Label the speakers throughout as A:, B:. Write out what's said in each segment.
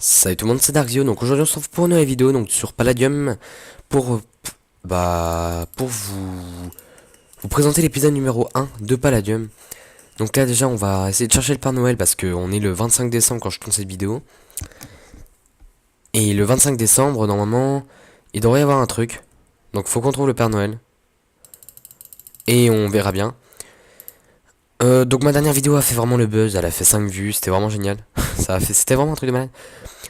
A: Salut tout le monde, c'est Darkzio. Donc aujourd'hui on se retrouve pour une nouvelle vidéo donc sur Palladium pour pour vous présenter l'épisode numéro 1 de Palladium. Donc là déjà on va essayer de chercher le Père Noël parce qu'on est le 25 décembre quand je tourne cette vidéo. Et le 25 décembre normalement il devrait y avoir un truc. Donc faut qu'on trouve le Père Noël. Et on verra bien. Donc ma dernière vidéo a fait vraiment le buzz, elle a fait 5 vues, c'était vraiment génial. C'était vraiment un truc de malade.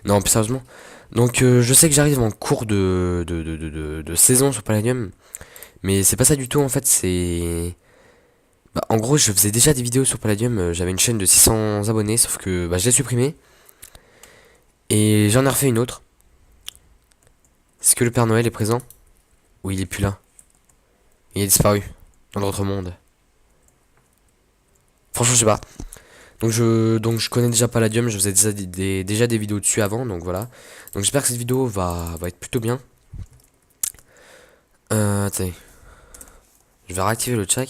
A: Non, plus sérieusement. Donc je sais que j'arrive en cours de saison sur Palladium, mais c'est pas ça du tout en fait, c'est... Bah, en gros je faisais déjà des vidéos sur Palladium, j'avais une chaîne de 600 abonnés, sauf que bah, je l'ai supprimé, et j'en ai refait une autre. Est-ce que le Père Noël est présent? Ou il est plus là? Il est disparu, dans l'autre monde. Franchement je sais pas. Donc je connais déjà Palladium, je faisais déjà des vidéos dessus avant, donc voilà. Donc j'espère que cette vidéo va être plutôt bien. Attendez, je vais réactiver le chat.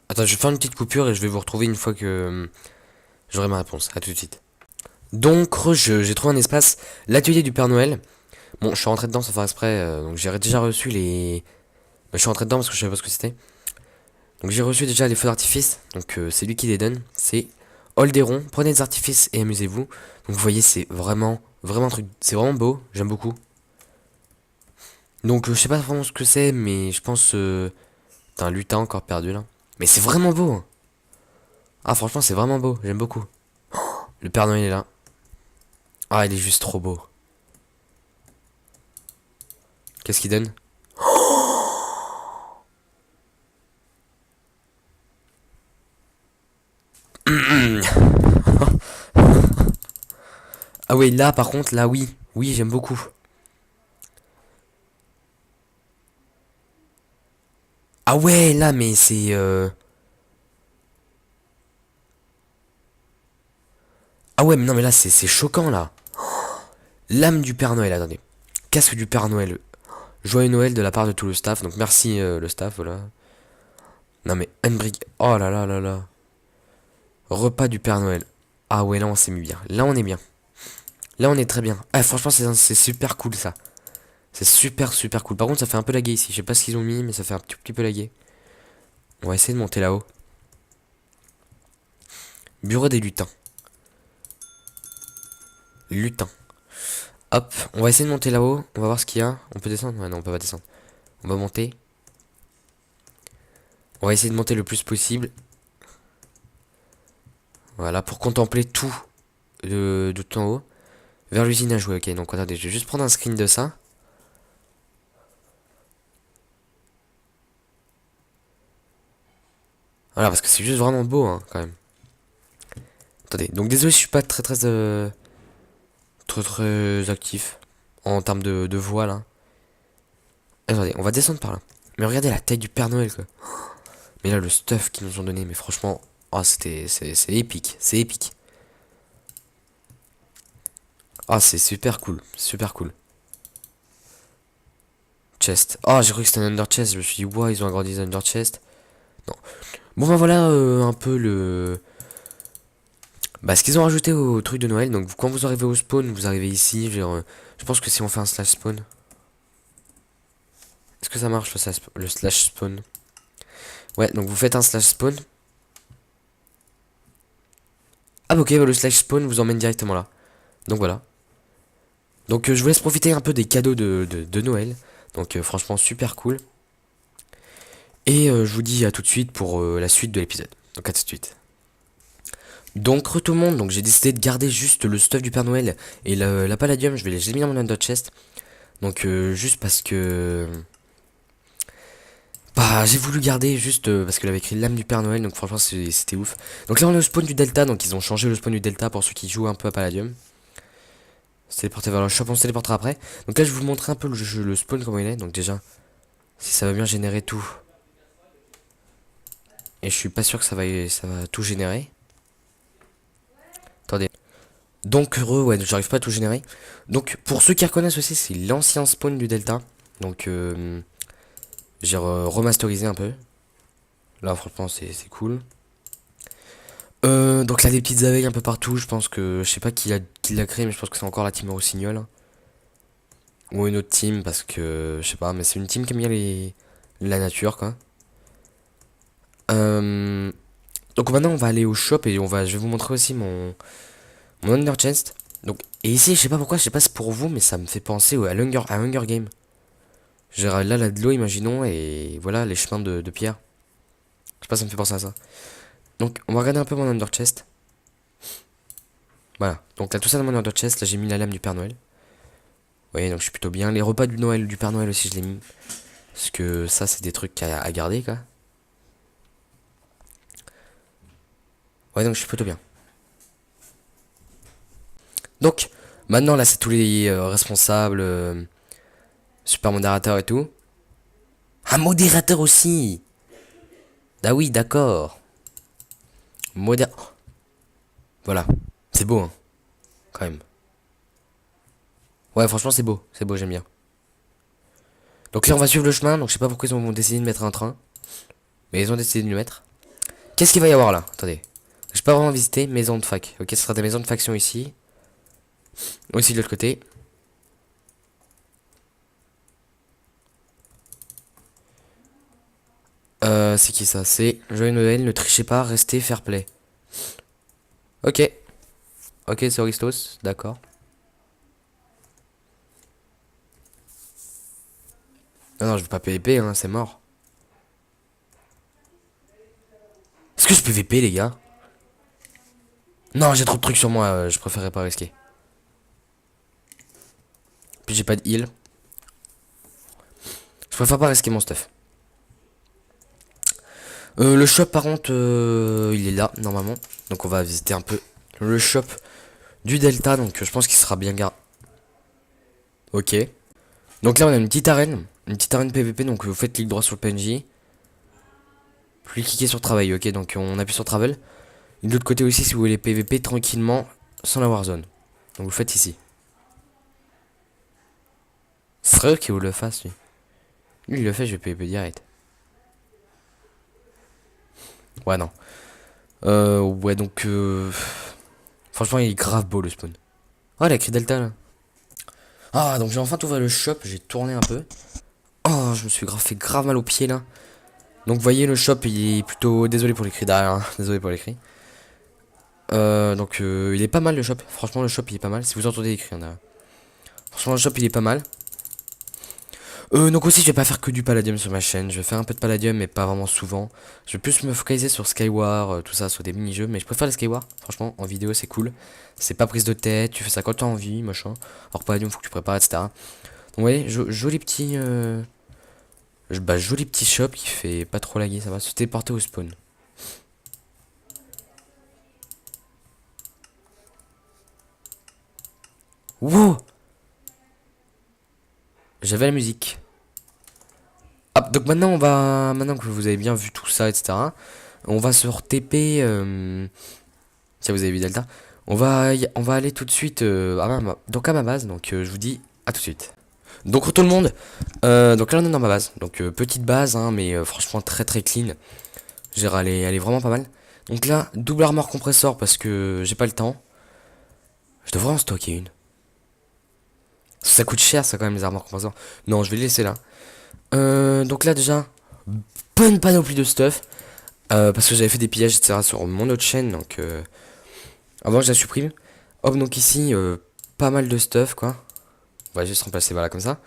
A: Attends, je vais faire une petite coupure et je vais vous retrouver une fois que j'aurai ma réponse. À tout de suite. Donc, j'ai trouvé un espace, l'atelier du Père Noël. Bon, je suis rentré dedans sans faire exprès, donc j'ai déjà reçu les... Bah, je suis rentré dedans parce que je savais pas ce que c'était. Donc j'ai reçu déjà les feux d'artifice, donc c'est lui qui les donne. C'est Olderon, prenez des artifices et amusez-vous. Donc vous voyez, c'est vraiment un truc, c'est vraiment beau, j'aime beaucoup. Donc je sais pas vraiment ce que c'est, mais je pense... T'as un lutin encore perdu là. Mais c'est vraiment beau, hein. Ah franchement c'est vraiment beau, j'aime beaucoup. Le Père Noël est là. Ah, il est juste trop beau. Qu'est-ce qu'il donne? Ah ouais, là par contre, là oui. Oui, j'aime beaucoup. Ah ouais, là mais c'est... Ah ouais, mais non mais là c'est choquant là. L'âme du Père Noël, attendez. Casque du Père Noël. Joyeux Noël de la part de tout le staff. Donc merci le staff, voilà. Non mais Unbrick. Oh là là là là. Repas du Père Noël. Ah ouais, là on s'est mis bien. Là on est bien. Là on est très bien. Ah franchement c'est super cool ça. C'est super cool. Par contre ça fait un peu laguer ici. Je sais pas ce qu'ils ont mis mais ça fait un petit peu laguer. On va essayer de monter là-haut. Bureau des lutins. Lutin. Hop, on va essayer de monter là-haut. On va voir ce qu'il y a. On peut descendre? Ouais, non, on peut pas descendre. On va monter. On va essayer de monter le plus possible. Voilà, pour contempler tout de tout en haut. Vers l'usine à jouer, ok. Donc attendez, je vais juste prendre un screen de ça. Voilà, parce que c'est juste vraiment beau, hein, quand même. Attendez, donc désolé, je suis pas très actif en termes de voix là. Attendez, on va descendre par là. Mais regardez la taille du Père Noël, quoi. Mais là, le stuff qu'ils nous ont donné, mais franchement, oh, c'est épique, c'est épique. Ah, c'est super cool, super cool. Chest. Oh, j'ai cru que c'était un under chest. Je me suis dit, ouais, ils ont agrandi les under chest. Non. Bon, bah voilà un peu le. Bah, ce qu'ils ont rajouté au truc de Noël. Donc, quand vous arrivez au spawn, vous arrivez ici. Je pense que si on fait un slash spawn. Est-ce que ça marche le slash spawn? Ouais, donc vous faites un slash spawn. Ah, bah, ok, bah, le slash spawn vous emmène directement là. Donc voilà. Donc, je vous laisse profiter un peu des cadeaux de Noël. Donc, franchement, super cool. Et je vous dis à tout de suite pour la suite de l'épisode. Donc, à tout de suite. Donc tout le monde, donc j'ai décidé de garder juste le stuff du Père Noël et la Palladium, je l'ai mis dans mon under chest. Donc juste parce que bah j'ai voulu garder juste parce qu'elle avait écrit l'âme du Père Noël, donc franchement c'était ouf. Donc là on est au spawn du Delta, donc ils ont changé le spawn du Delta pour ceux qui jouent un peu à Palladium. Se téléporter vers le shop, on se téléportera après. Donc là je vais vous montrer un peu le spawn comment il est, donc déjà si ça va bien générer tout. Et je suis pas sûr que ça va tout générer. Attendez. Donc heureux, ouais, j'arrive pas à tout générer. Donc pour ceux qui reconnaissent aussi, c'est l'ancien spawn du Delta. Donc j'ai remasterisé un peu. Là, franchement, c'est cool. Donc là, des petites abeilles un peu partout. Je pense que, je sais pas qui l'a créé, mais je pense que c'est encore la team Rossignol. Ou une autre team, parce que, je sais pas, mais c'est une team qui aime bien la nature, quoi. Euh, donc maintenant, on va aller au shop et je vais vous montrer aussi mon Under Chest. Donc, et ici, je sais pas pourquoi, je sais pas si c'est pour vous, mais ça me fait penser à Hunger Game. Genre là, de l'eau, imaginons, et voilà, les chemins de pierre. Je sais pas, ça me fait penser à ça. Donc, on va regarder un peu mon Under Chest. Voilà, donc là, tout ça dans mon Under Chest, là, j'ai mis la lame du Père Noël. Vous voyez, donc je suis plutôt bien. Les repas du Noël, du Père Noël aussi, je l'ai mis. Parce que ça, c'est des trucs à garder, quoi. Ouais, donc je suis plutôt bien. Donc, maintenant, là, c'est tous les responsables, super modérateurs et tout. Un modérateur aussi. Ah oui, d'accord. Modér... Voilà. C'est beau, hein, quand même. Ouais, franchement, c'est beau, j'aime bien. Donc là, on va suivre le chemin. Donc, je sais pas pourquoi ils ont décidé de mettre un train. Mais ils ont décidé de le mettre. Qu'est-ce qu'il va y avoir là? Attendez. J'ai pas vraiment visité. Maison de fac. Ok, ce sera des maisons de faction ici. Aussi de l'autre côté. C'est qui ça? C'est Joyeux Noël, ne trichez pas, restez fair play. Ok. Ok, c'est Oristos, d'accord. Non, non, je veux pas PVP, hein, c'est mort. Est-ce que je PVP, les gars? Non, j'ai trop de trucs sur moi, je préférerais pas risquer. Puis j'ai pas de heal. Je préfère pas risquer mon stuff. Le shop, par contre, il est là, normalement. Donc on va visiter un peu le shop du Delta, donc je pense qu'il sera bien garé. Ok. Donc là, on a une petite arène PVP, donc vous faites clic droit sur le PNJ. Puis cliquez sur travail, ok, donc on appuie sur travel. Et de l'autre côté aussi, si vous voulez PVP tranquillement, sans la Warzone. Donc vous le faites ici. C'est vrai qu'il vous le fasse, lui. Lui, il le fait, je vais PVP direct. Ouais, non. Ouais, donc... Franchement, il est grave beau, le spawn. Oh, il a écrit Delta, là. Ah, donc j'ai enfin ouvert le shop, j'ai tourné un peu. Oh, je me suis grave fait grave mal aux pieds, là. Donc, vous voyez, le shop, il est plutôt... Désolé pour les cris derrière, hein. Désolé pour les cris. Il est pas mal, le shop. Franchement, le shop, il est pas mal. Si vous entendez les cris, hein, franchement, le shop, il est pas mal. Donc aussi je vais pas faire que du palladium sur ma chaîne, je vais faire un peu de palladium mais pas vraiment souvent. Je vais plus me focaliser sur Skywar, tout ça, sur des mini-jeux, mais je préfère les Skywar, franchement, en vidéo c'est cool. C'est pas prise de tête, tu fais ça quand t'as envie, machin. Alors palladium faut que tu prépares, etc. Donc vous voyez, joli petit... joli petit shop qui fait pas trop laguer, ça va se téléporter au spawn. Wow. J'avais la musique. Hop, donc maintenant que vous avez bien vu tout ça, etc. On va se TP. Si vous avez vu Delta. On va aller tout de suite donc à ma base. Donc je vous dis à tout de suite. Donc tout le monde. Donc là on est dans ma base. Donc petite base, hein, mais franchement très très clean. Genre elle est vraiment pas mal. Donc là, double armor compresseur parce que j'ai pas le temps. Je devrais en stocker une. Ça coûte cher ça quand même les armors compresseurs. Non, je vais le laisser là. Donc là déjà, bonne panoplie de stuff. Parce que j'avais fait des pillages, etc. sur mon autre chaîne. Donc avant je la supprime. Hop, donc ici, pas mal de stuff quoi. On va juste remplacer, voilà, comme ça.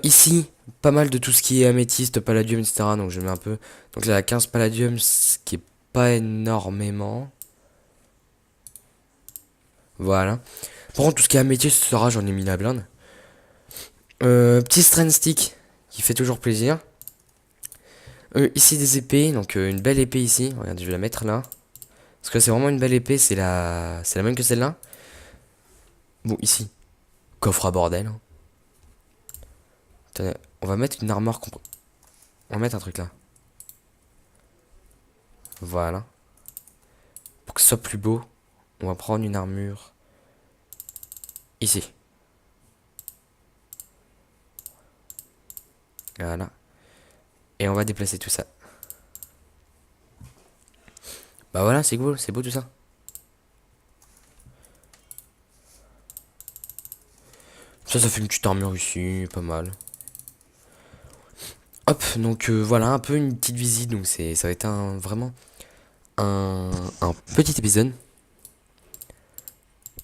A: Ici, pas mal de tout ce qui est améthyste, palladium, etc. Donc je mets un peu. Donc là, 15 palladium, ce qui est pas énormément. Voilà. Par contre, tout ce qui est améthyste, etc., j'en ai mis la blinde. Petit strand stick, qui fait toujours plaisir. Ici, des épées. Donc une belle épée ici. Regardez, je vais la mettre là. Parce que c'est vraiment une belle épée. C'est la même que celle-là. Bon, ici. Coffre à bordel, hein. Attendez, on va mettre une armure. On va mettre un truc là. Voilà. Pour que ce soit plus beau, on va prendre une armure ici. Voilà. Et on va déplacer tout ça. Bah voilà, c'est cool, c'est beau tout ça. Ça fait une petite armure ici, pas mal. Hop, donc voilà, un peu une petite visite. Donc ça va être vraiment un petit épisode.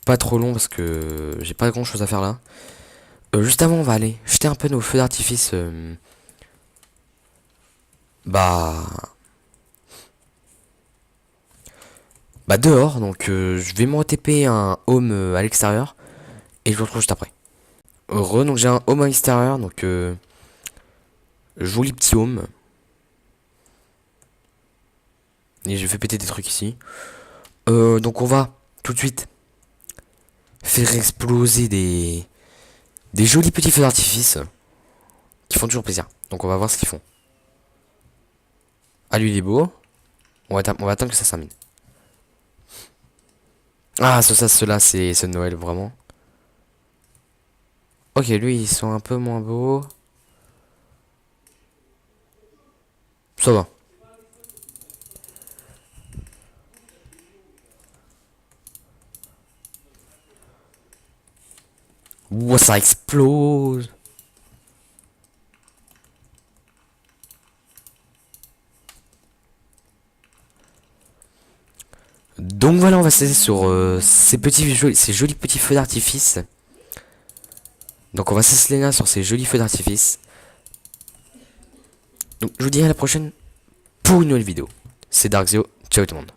A: Pas trop long parce que j'ai pas grand chose à faire là. Juste avant, on va aller jeter un peu nos feux d'artifice. Bah. Bah dehors. Donc je vais me TP un home à l'extérieur. Et je vous retrouve juste après. Heureux, donc j'ai un home à l'extérieur. Donc joli petit home. Et je fais péter des trucs ici. Donc on va tout de suite faire exploser des jolis petits feux d'artifice qui font toujours plaisir. Donc on va voir ce qu'ils font. Ah, lui il est beau. On va attendre que ça s'amène. Ah, ceux-là, c'est ceux de Noël, vraiment. Ok, lui, ils sont un peu moins beaux. Ça va. Ouah, ça explose. Donc voilà, on va se laisser sur ces jolis petits feux d'artifice. Donc on va se laisser là sur ces jolis feux d'artifice. Donc je vous dis à la prochaine pour une nouvelle vidéo. C'est Darkzio, ciao tout le monde.